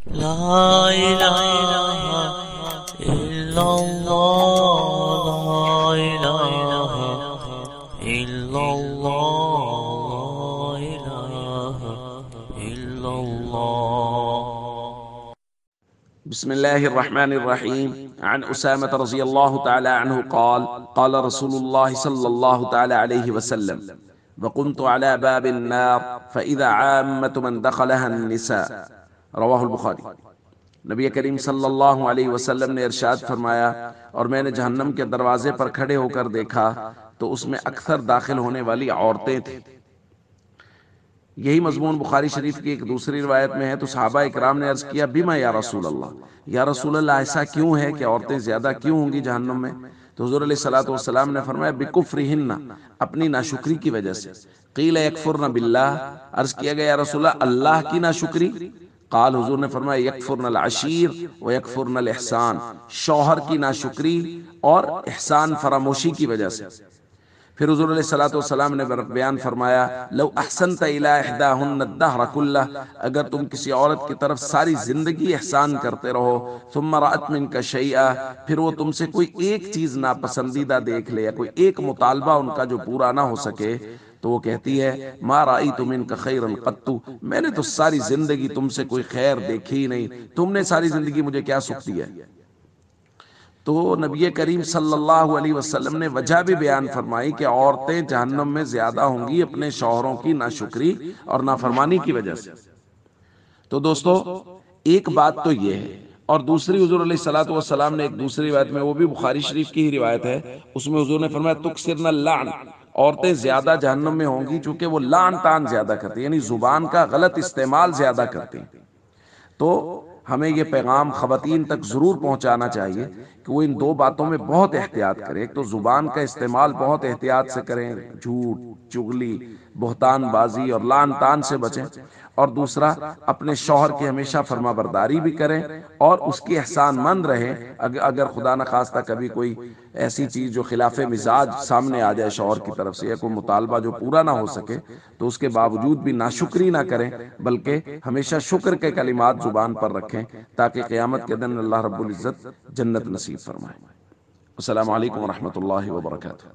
لا إله إلا الله، لا إله إلا الله، لا إله إلا الله. بسم الله الرحمن الرحيم. عن أسامة رضي الله تعالى عنه قال قال رسول الله صلى الله تعالى عليه وسلم: وكنت على باب النار فإذا عامة من دخلها النساء. رواہ البخاری۔ نبی کریم صلی اللہ علیہ وسلم نے ارشاد فرمایا، اور میں نے جہنم کے دروازے پر کھڑے ہو کر دیکھا تو اس میں اکثر داخل ہونے والی عورتیں تھیں۔ یہی مضمون بخاری شریف کی ایک دوسری روایت میں ہے۔ تو صحابہ اکرام نے عرض کیا: بما یا رسول اللہ، یا رسول اللہ ایسا کیوں ہے کہ عورتیں زیادہ کیوں ہوں گی جہنم میں؟ تو حضور علیہ الصلوۃ والسلام نے فرمایا: بکفرہن، اپنی ناشکری کی وجہ سے۔ قیل یکفرن باللہ، عرض کیا گیا یا رسول اللہ اللہ کی ناشکری؟ قال، حضور نے فرمایا: یکفرن العشیر و یکفرن الاحسان، شوہر کی ناشکری اور احسان فراموشی کی وجہ سے۔ پھر حضور علیہ الصلوۃ والسلام نے بیان فرمایا: لو احسنت الی احداہن الدہر کلہ، اگر تم کسی عورت کی طرف ساری زندگی احسان کرتے رہو، ثم رأت منک شیئا، پھر وہ تم سے کوئی ایک چیز ناپسندیدہ دیکھ لے یا کوئی ایک مطالبہ ان کا جو پورا نہ ہو سکے، تو وہ کہتی ہے: ما رأیت منک خیرا قط، میں نے تو ساری زندگی تم سے کوئی خیر دیکھی ہی نہیں، تم نے ساری زندگی مجھے کیا سکھ دیا ہے؟ تو نبی کریم صلی اللہ علیہ وسلم نے وجہ بھی بیان فرمائی کہ عورتیں جہنم میں زیادہ ہوں گی اپنے شوہروں کی ناشکری اور نافرمانی کی وجہ سے۔ تو دوستو، ایک بات تو یہ ہے، اور دوسری حضور علیہ الصلوۃ والسلام نے ایک دوسری روایت میں، وہ بھی بخاری شریف کی ہی روایت ہے، اس میں حضور نے فرمایا: تکثرن اللعن، عورتیں زیادہ جہنم میں ہوں گی چونکہ وہ لعن تان زیادہ کرتی ہیں، یعنی زبان کا غلط استعمال زیادہ کرتی ہیں۔ تو ہمیں یہ پیغام خواتین تک ضرور پہنچانا چاہیے کہ وہ ان دو باتوں میں بہت احتیاط کریں۔ ایک تو زبان کا استعمال بہت احتیاط سے کریں، جھوٹ، چغلی، بہتان بازی اور لعن تان سے بچیں، اور دوسرا اپنے شوہر کی ہمیشہ فرما برداری بھی کریں اور اس کی احسان مند رہیں۔ اگر خدا نخواستہ کبھی کوئی ایسی چیز جو خلاف مزاج سامنے آ جائے شوہر کی طرف سے، یا کوئی مطالبہ جو پورا نہ ہو سکے، تو اس کے باوجود بھی ناشکری نہ کریں، بلکہ ہمیشہ شکر کے کلمات زبان پر رکھیں تاکہ قیامت کے دن اللہ رب العزت جنت نصیب فرمائے۔ السلام علیکم ورحمۃ اللہ وبرکاتہ۔